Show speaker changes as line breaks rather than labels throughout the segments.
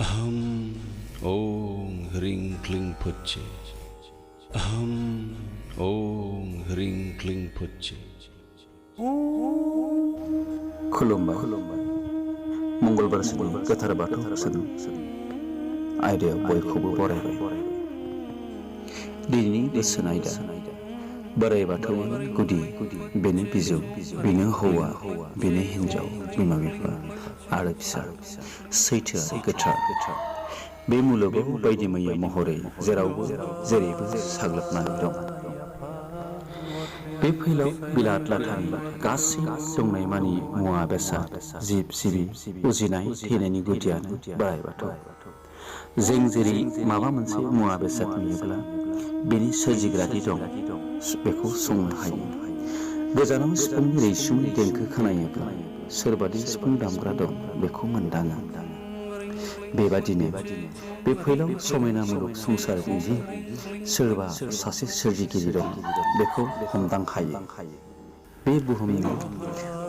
अहम ओं ह्रीं क्लीं फुच्चे अहम ओं ह्रीं क्लीं फुच्चे
खुलुमबाय मंगलबार गोथार बाथौ सोदोम आयदायाव बयखौबो बरायबाय। दिनैनि बोसोन आयदा बोराइ बाथौआनो गुदि, बेनो बिजौ, बेनो हौवा, बेनो हिनजाव, बिमा बिफा आरो फिसा, सैथोआ गोथार। बे मुलुगाव बायदि मैया महरै जेरावबो जेरैबो साग्लोबनानै दं। बे फैलाव बिलात लाथानि गासै दंनायमानि मुवा बेसाद, जिब जिबि उजिनाय थैनायनि गुदियानो बोराइ बाथौ। जों जेरै माबा मोनसे मुवा बेसाद नुयोब्ला बेनि सोरजिग्रादि दं बेखौ संनो हायो। गोजानाव सिफुंनि रैसुमै देंखो खोनायोब्ला सोरबादि सिफुं दामग्रा दं बेखौ मोनदाङो। बेबादिनो बे फैलाव समायना मुलुग संसारनि सोरबा सासे सोरजिगिरि दं बेखौ हमदां हायो। बे बुहुमनि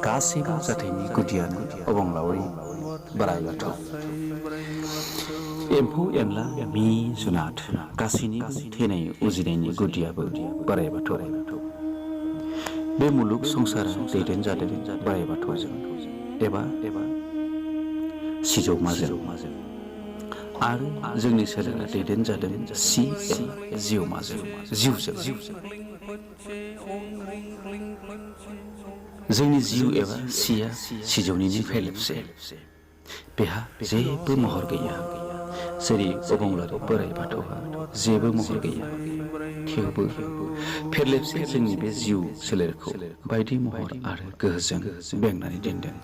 गासैबो जाथायनि गुदियानो अबंलावरि बोराइ बाथौ। एम्फौ एनला मि जुनाद गासैनिबो थैनाय उजिनायनि गुदियाबो बोराइ बाथौ। बे मुलुग संसारा दैदेनजादों बोराइ बाथौजों एबा सिजौमाजों, आरो जोंनि सोलेरा दैदेनजादों सि एबा जिउमाजों, जिउजों। जोंनि जिउ एबा सिया सिजौनिनो फेरलेबसे। बेहा जेबो महर गैया, जेरै अबंलावरि बोराइ बाथौहा जेबो महर गैया। थेवबो फेरलेबसे जोंनि बे जिउ सोलेरखौ बायदि महर आरो गोहोजों बेंनानै दोनदों।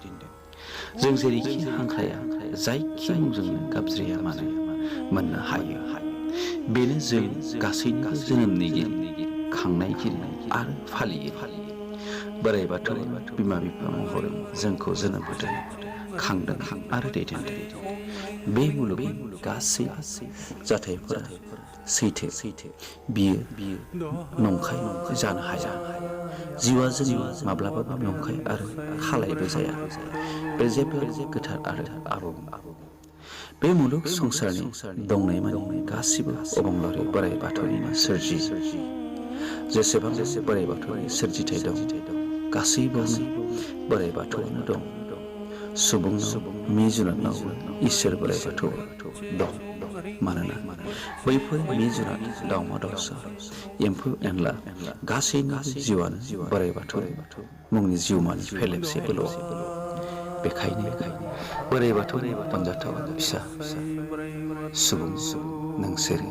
जों जेरैखि हांख्राया, जायखि मुंजोंनो गाबज्रिया मानो मोननो हायो। बेनो जों गासैनिबो जोनोमनिगिरि, खांनायगिरि आरो फालिगिरि। बोराइ बाथौआ बिमा बिफा महरै जोंखौ जोनोम होदों, खांदों आरो दैदेनदों। बे मुलुगनि गासैबो जाथायफोरा सैथो, बियो नंखाय जानो हाया। जिउआ जोंनि माब्लाबाबो नंखाय आरो खालायबो जाया। बे जेब्लाबो गोथार आरो आबुं। बे मुलुग संसारनि दंनायमानि गासिबो अबंलावरि बोराइ बाथौनिनो सोरजि। जेसेबां बोराइ बाथौनि सोरजिथाय दं, गासैबोआवनो बोराइ बाथौआनो दं। सुबुंनाव मि जुनादनावबो इसोर बोराइ बाथौ दं। मानोना बैफोर मि जुनाद, दाउमा दाउसा, एम्फौ एनला गासैनिबो जिउआनो बोराइ बाथौ मुंनि जिउमानि फेरलेबसेबोल'। बेखायनो बोराइ बाथौनि अनजाथाव फिसा सुबुं नोंसोरो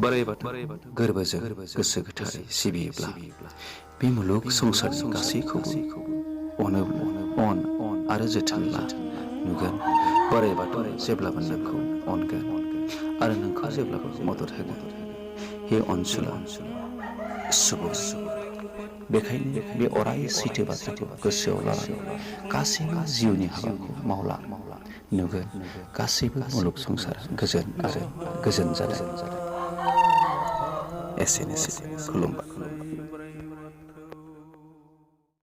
बोराइ बाथौ गोरबोजों गोसो गोथारै सिबियोब्ला बे मुलुग संसारनि गासैखौबो अन आरो जोथोन ला। नुगोन बोराइ बाथौआ जेब्लाबो नोंखौ अनगोन आरो नोंखौ जेब्लाबो मदद होगोन। हे अनसुला सुबुं, बेखायनो बे अराय सैथो बाथ्राखौ गोसोआव लानानै गासैबो जिउनि हाबाखौ मावलां। नुगोन गासैबो मुलुग संसारा गोजोन आरो गोजोन जादों। एसेनोसै। खुलुमबाय।